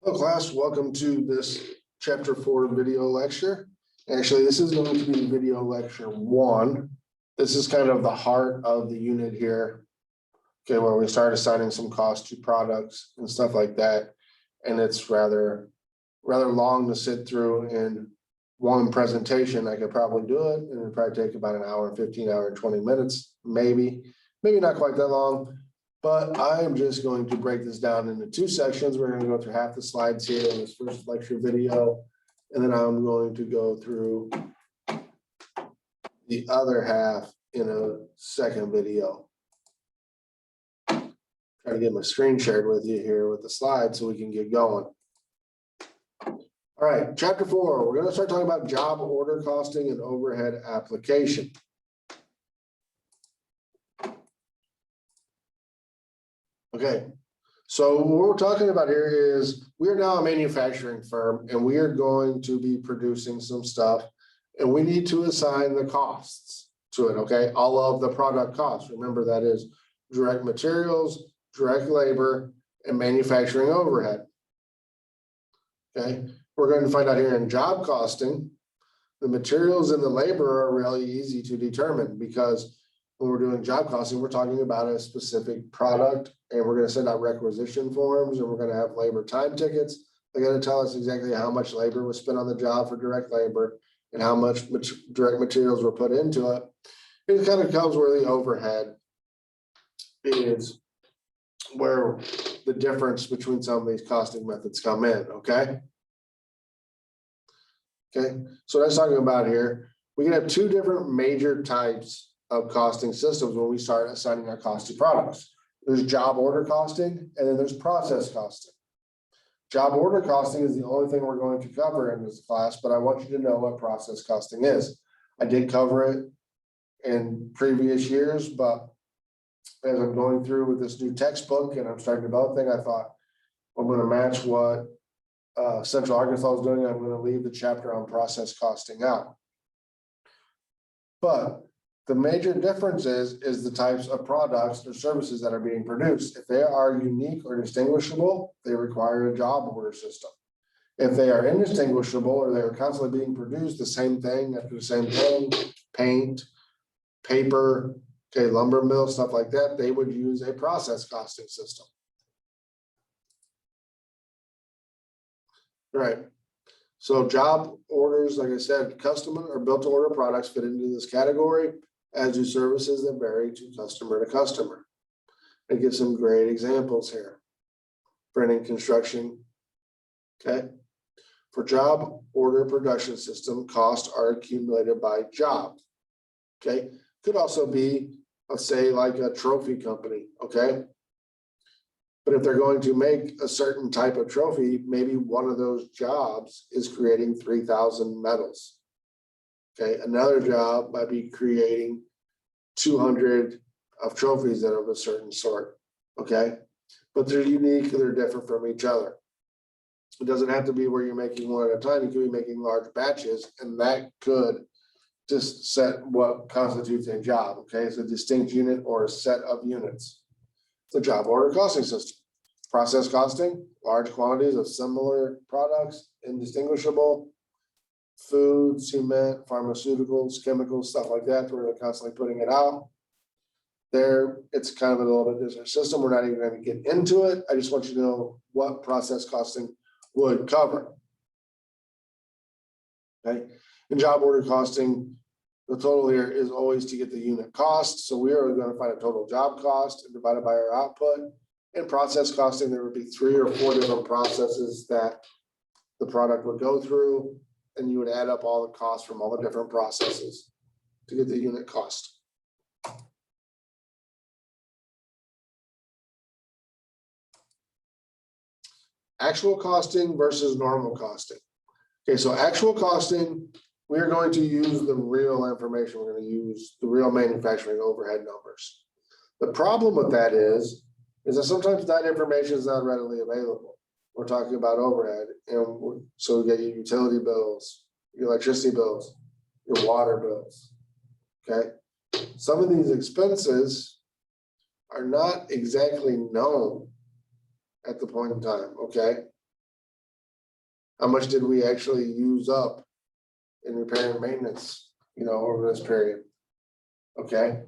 Hello class, welcome to this chapter 4 video lecture. Actually, this is going to be video lecture 1. This is kind of the heart of the unit here. Okay, where we start assigning some cost to products and stuff like that. And it's rather long to sit through in one presentation. I could probably do it and it'd probably take about an hour, 15 hour, 20 minutes, maybe not quite that long. But I am just going to break this down into 2 sections. We're going to go through half the slides here in this first lecture video. And then I'm going to go through the other half in a second video. Try to get my screen shared with you here with the slides so we can get going. All right, chapter 4, we're going to start talking about job order costing and overhead application. Okay, so what we're talking about here is we are now a manufacturing firm and we are going to be producing some stuff and we need to assign the costs to it, okay? All of the product costs. Remember, that is direct materials, direct labor, and manufacturing overhead. Okay, we're going to find out here in job costing, the materials and the labor are really easy to determine because when we're doing job costing, we're talking about a specific product and we're going to send out requisition forms and we're going to have labor time tickets. They're going to tell us exactly how much labor was spent on the job for direct labor and how much direct materials were put into it. It kind of comes where the overhead is, where the difference between some of these costing methods come in, okay? Okay, so that's talking about here. We can have 2 different major types of costing systems when we start assigning our cost to products. There's job order costing and then there's process costing. Job order costing is the only thing we're going to cover in this class, but I want you to know what process costing is. I did cover it in previous years, but as I'm going through with this new textbook and I'm starting developing, I thought I'm going to match what Central Arkansas is doing. I'm going to leave the chapter on process costing out. But the major difference is the types of products or services that are being produced. If they are unique or distinguishable, they require a job order system. If they are indistinguishable or they are constantly being produced the same thing after the same thing, paint, paper, okay, lumber mill, stuff like that, they would use a process costing system. Right. So job orders, like I said, custom or built to order products fit into this category, as do services that vary to customer. I give some great examples here. Printing, construction. Okay. For job order production system, costs are accumulated by job. Okay. Could also be, let's say, like a trophy company. Okay. But if they're going to make a certain type of trophy, maybe one of those jobs is creating 3,000 medals. Okay, another job might be creating 200 of trophies that are of a certain sort. Okay, but they're unique, they're different from each other. It doesn't have to be where you're making one at a time. You could be making large batches, and that could just set what constitutes a job. Okay, it's a distinct unit or a set of units. The job order costing system. Process costing, large quantities of similar products, indistinguishable, food, cement, pharmaceuticals, chemicals, stuff like that. We're constantly putting it out. There, it's kind of a little bit different system. We're not even going to get into it. I just want you to know what process costing would cover. Okay, in job order costing, the total here is always to get the unit cost. So we are going to find a total job cost and divide it by our output. In process costing, there would be 3 or 4 different processes that the product would go through, and you would add up all the costs from all the different processes to get the unit cost. Actual costing versus normal costing. Okay, so actual costing, we are going to use the real information. We're going to use the real manufacturing overhead numbers. The problem with that is that sometimes that information is not readily available. We're talking about overhead, and so we get your utility bills, your electricity bills, your water bills. Okay, some of these expenses are not exactly known at the point in time. Okay, How much did we actually use up in repair and maintenance, over this period? Okay.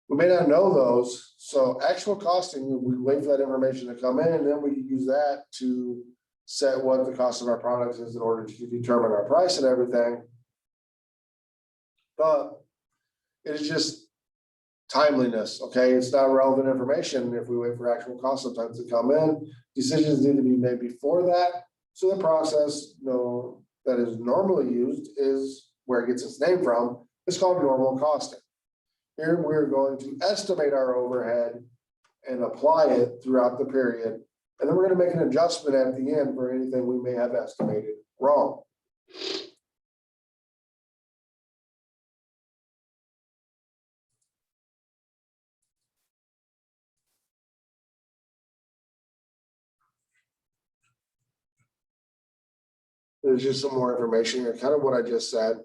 We may not know those, so actual costing, we wait for that information to come in, and then we use that to set what the cost of our products is in order to determine our price and everything. But it is just timeliness, okay? It's not relevant information if we wait for actual costs sometimes to come in. Decisions need to be made before that. So the process, that is normally used is where it gets its name from. It's called normal costing. Here, we're going to estimate our overhead and apply it throughout the period. And then we're going to make an adjustment at the end for anything we may have estimated wrong. There's just some more information here, kind of what I just said.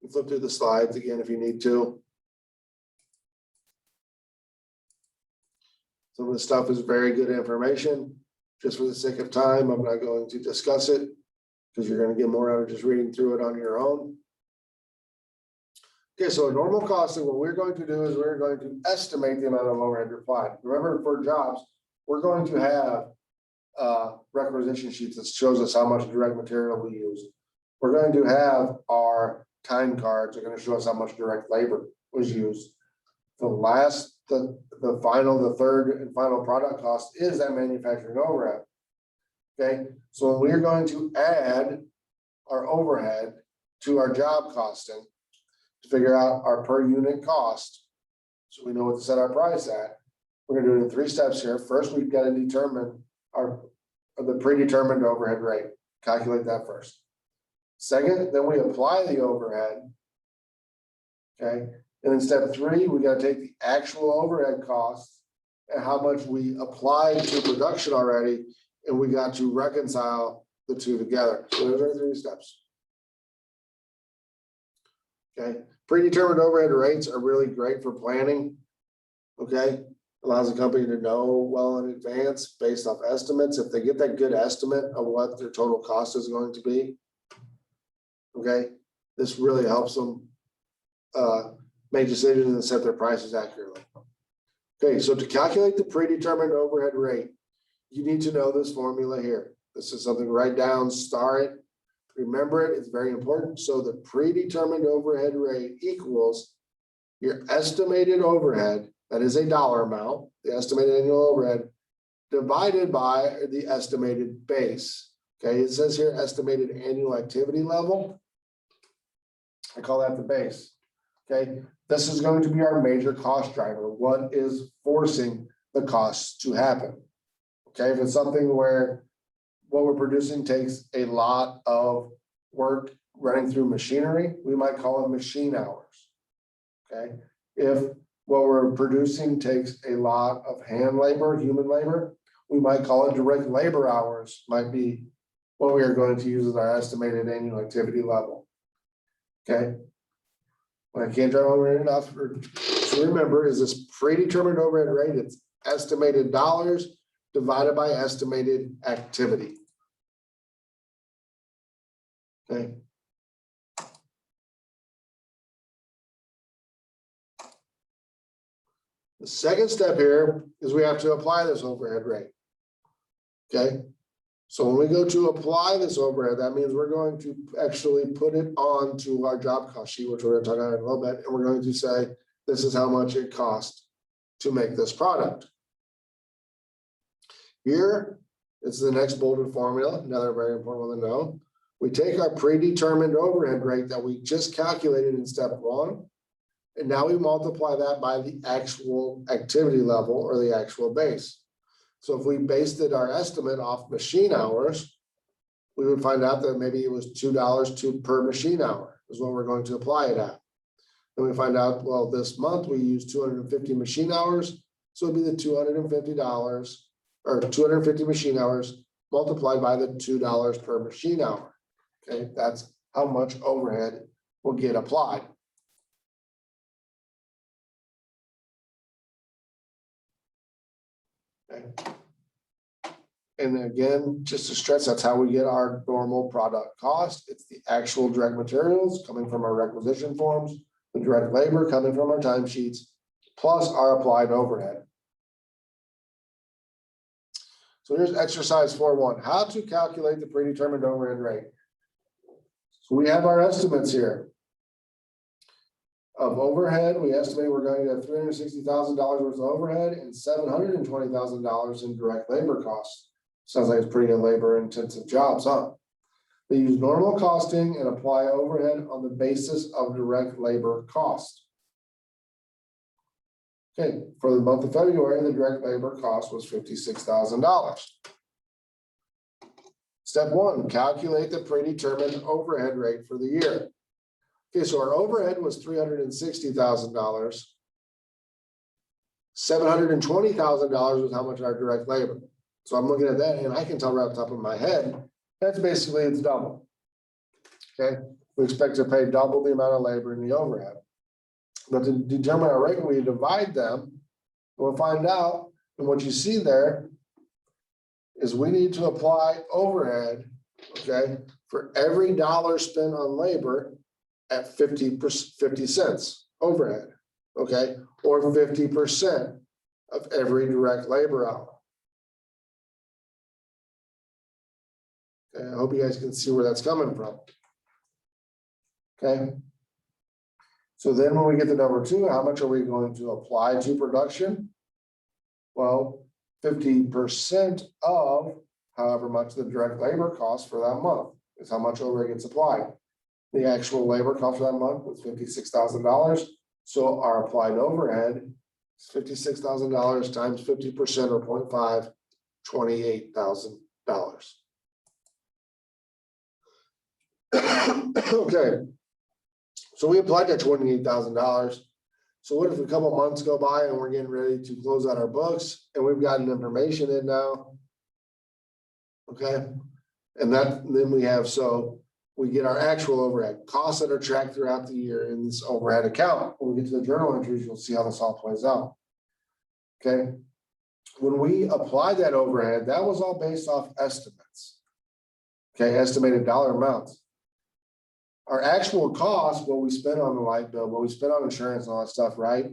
You flip through the slides again if you need to. Some of the stuff is very good information. Just for the sake of time, I'm not going to discuss it because you're going to get more out of just reading through it on your own. Okay, so a normal costing, what we're going to do is we're going to estimate the amount of overhead applied. Remember, for jobs, we're going to have requisition sheets that shows us how much direct material we use. We're going to have our time cards are going to show us how much direct labor was used. The third and final product cost is that manufacturing overhead. Okay, so we're going to add our overhead to our job costing to figure out our per unit cost. So we know what to set our price at. We're gonna do it in 3 steps here. First, we've got to determine the predetermined overhead rate. Calculate that first. Second, then we apply the overhead. Okay, and then step 3, we got to take the actual overhead costs and how much we applied to production already, and we got to reconcile the two together. So those are 3 steps. Okay, predetermined overhead rates are really great for planning. Okay, allows the company to know well in advance based off estimates. If they get that good estimate of what their total cost is going to be, okay, this really helps them make decisions and set their prices accurately. Okay, so to calculate the predetermined overhead rate, you need to know this formula here. This is something to write down, star it, remember it, it's very important. So the predetermined overhead rate equals your estimated overhead, that is a dollar amount, the estimated annual overhead, divided by the estimated base. Okay, it says here estimated annual activity level. I call that the base. Okay, this is going to be our major cost driver. What is forcing the costs to happen? Okay, if it's something where what we're producing takes a lot of work running through machinery, we might call it machine hours. Okay, if what we're producing takes a lot of hand labor, human labor, we might call it direct labor hours, might be what we are going to use as our estimated annual activity level. Okay. What I can't drive over enough to remember is this predetermined overhead rate. It's estimated dollars divided by estimated activity. Okay. The second step here is we have to apply this overhead rate. Okay. So when we go to apply this overhead, that means we're going to actually put it onto our job cost sheet, which we're going to talk about in a little bit. And we're going to say, this is how much it costs to make this product. Here is the next bolded formula, another very important one to know. We take our predetermined overhead rate that we just calculated in step 1, and now we multiply that by the actual activity level or the actual base. So if we based our estimate off machine hours, we would find out that maybe it was $2 per machine hour is what we're going to apply it at. Then we find out, well, this month we used 250 machine hours. So it'd be the $250 or 250 machine hours multiplied by the $2 per machine hour. Okay, that's how much overhead will get applied. Okay. And again, just to stress, that's how we get our normal product cost. It's the actual direct materials coming from our requisition forms, the direct labor coming from our timesheets, plus our applied overhead. So here's exercise 4.1, how to calculate the predetermined overhead rate. So we have our estimates here. Of overhead, we estimate we're going to have $360,000 worth of overhead and $720,000 in direct labor costs. Sounds like it's pretty labor intensive jobs, huh? They use normal costing and apply overhead on the basis of direct labor cost. Okay, for the month of February, the direct labor cost was $56,000. Step 1, calculate the predetermined overhead rate for the year. Okay, so our overhead was $360,000. $720,000 was how much our direct labor. So I'm looking at that and I can tell right off the top of my head, that's basically it's double. Okay, we expect to pay double the amount of labor in the overhead. But to determine our rate, we divide them, we'll find out, and what you see there is we need to apply overhead, okay, for every dollar spent on labor at 50 cents overhead, okay, or 50% of every direct labor hour. Okay, I hope you guys can see where that's coming from. Okay. So then when we get to number 2, how much are we going to apply to production? Well, 50% of however much the direct labor costs for that month is how much overhead gets applied. The actual labor cost for that month was $56,000. So our applied overhead is $56,000 times 50% or 0.5, $28,000. Okay. So we applied that $28,000. So what if a couple months go by and we're getting ready to close out our books and we've gotten information in now? Okay. And then we have, so we get our actual overhead costs that are tracked throughout the year in this overhead account. When we get to the journal entries, you'll see how this all plays out. Okay. When we apply that overhead, that was all based off estimates. Okay. Estimated dollar amounts. Our actual cost, what we spend on the light bill, what we spend on insurance and all that stuff, right?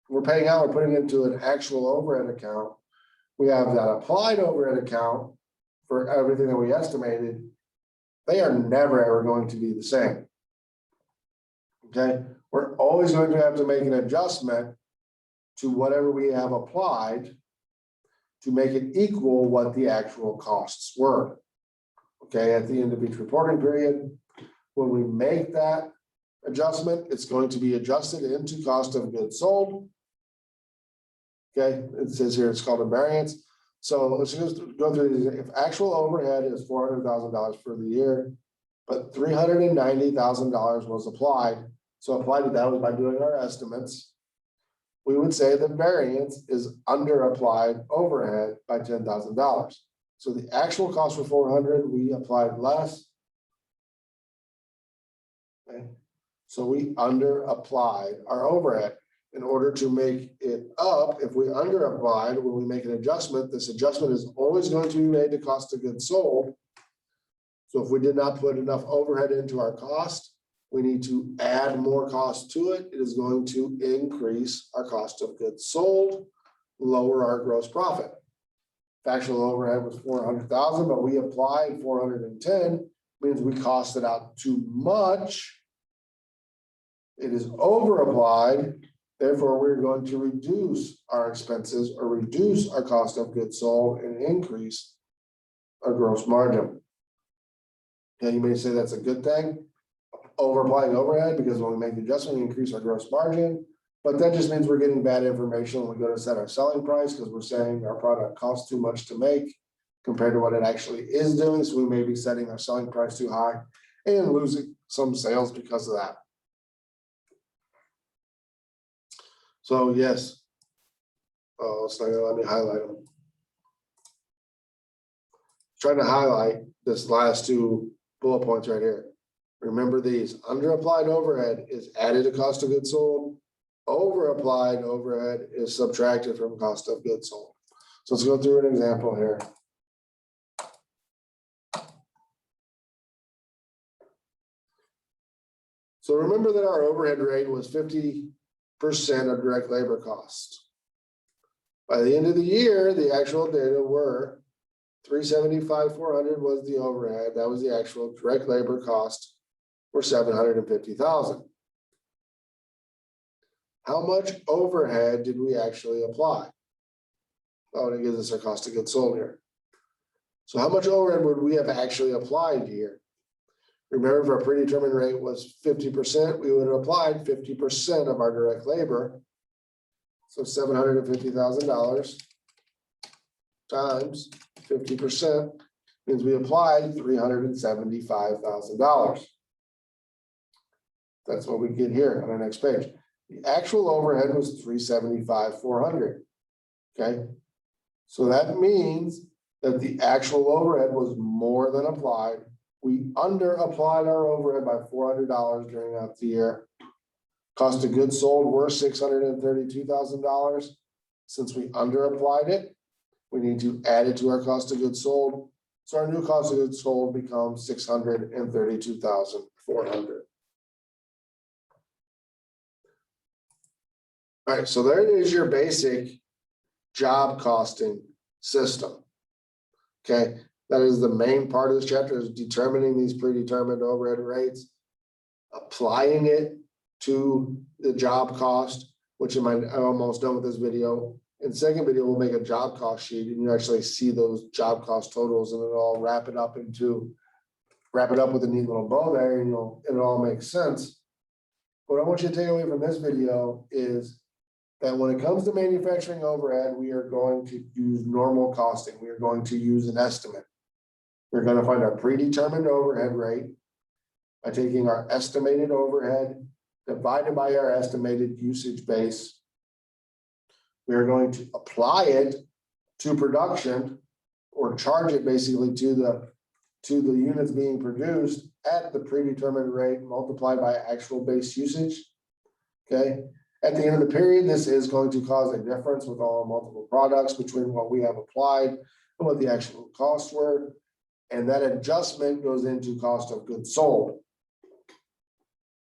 We're paying out, we're putting into an actual overhead account. We have that applied overhead account for everything that we estimated. They are never ever going to be the same. Okay, we're always going to have to make an adjustment to whatever we have applied to make it equal what the actual costs were. Okay, at the end of each reporting period, when we make that adjustment, it's going to be adjusted into cost of goods sold. Okay, it says here it's called a variance. So let's just go through these. If actual overhead is $400,000 for the year, but $390,000 was applied. So applied to that was by doing our estimates. We would say the variance is under applied overhead by $10,000. So the actual cost for 400, we applied less. Okay. So we under applied our overhead. In order to make it up, if we under applied, when we make an adjustment, this adjustment is always going to be made to cost of goods sold. So if we did not put enough overhead into our cost, we need to add more cost to it. It is going to increase our cost of goods sold, lower our gross profit. If actual overhead was 400,000, but we applied 410, means we costed out too much. It is over applied. Therefore, we're going to reduce our expenses or reduce our cost of goods sold and increase our gross margin. Okay, you may say that's a good thing, over applying overhead, because when we make the adjustment, we increase our gross margin. But that just means we're getting bad information when we go to set our selling price, because we're saying our product costs too much to make compared to what it actually is doing. So we may be setting our selling price too high and losing some sales because of that. So yes, it's not gonna let me highlight them. Trying to highlight this last 2 bullet points right here. Remember these: under applied overhead is added to cost of goods sold. Over applied overhead is subtracted from cost of goods sold. So let's go through an example here. So remember that our overhead rate was 50% of direct labor costs. By the end of the year, the actual data were 375,400 was the overhead. That was the actual direct labor cost for 750,000. How much overhead did we actually apply? Oh, and it gives us our cost of goods sold here. So how much overhead would we have actually applied here? Remember, if our predetermined rate was 50%, we would have applied 50% of our direct labor. So $750,000 times 50% means we applied $375,000. That's what we get here on our next page. The actual overhead was 375,400. Okay, so that means that the actual overhead was more than applied. We under applied our overhead by $400 during that year. Cost of goods sold were $632,000. Since we under applied it, we need to add it to our cost of goods sold. So our new cost of goods sold becomes $632,400. All right, so there it is, your basic job costing system. Okay, that is the main part of this chapter, is determining these predetermined overhead rates, applying it to the job cost, which I'm almost done with this video. In the second video, we'll make a job cost sheet and you actually see those job cost totals, and it'll all wrap it up with a neat little bow there, and it'll all make sense. What I want you to take away from this video is that when it comes to manufacturing overhead, we are going to use normal costing. We are going to use an estimate. We're going to find our predetermined overhead rate by taking our estimated overhead divided by our estimated usage base. We are going to apply it to production, or charge it basically to the units being produced at the predetermined rate multiplied by actual base usage. Okay. At the end of the period, this is going to cause a difference with all multiple products between what we have applied and what the actual costs were. And that adjustment goes into cost of goods sold.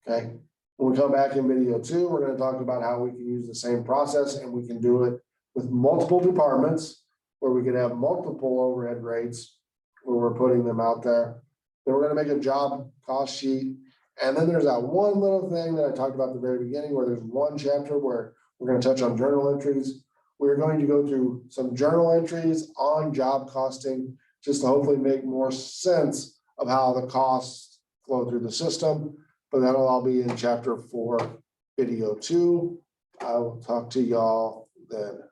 Okay. When we come back in video 2, we're going to talk about how we can use the same process, and we can do it with multiple departments where we can have multiple overhead rates where we're putting them out there. Then we're going to make a job cost sheet. And then there's that one little thing that I talked about at the very beginning, where there's one chapter where we're going to touch on journal entries. We're going to go through some journal entries on job costing, just to hopefully make more sense of how the costs flow through the system. But that'll all be in chapter 4, video 2. I will talk to y'all then.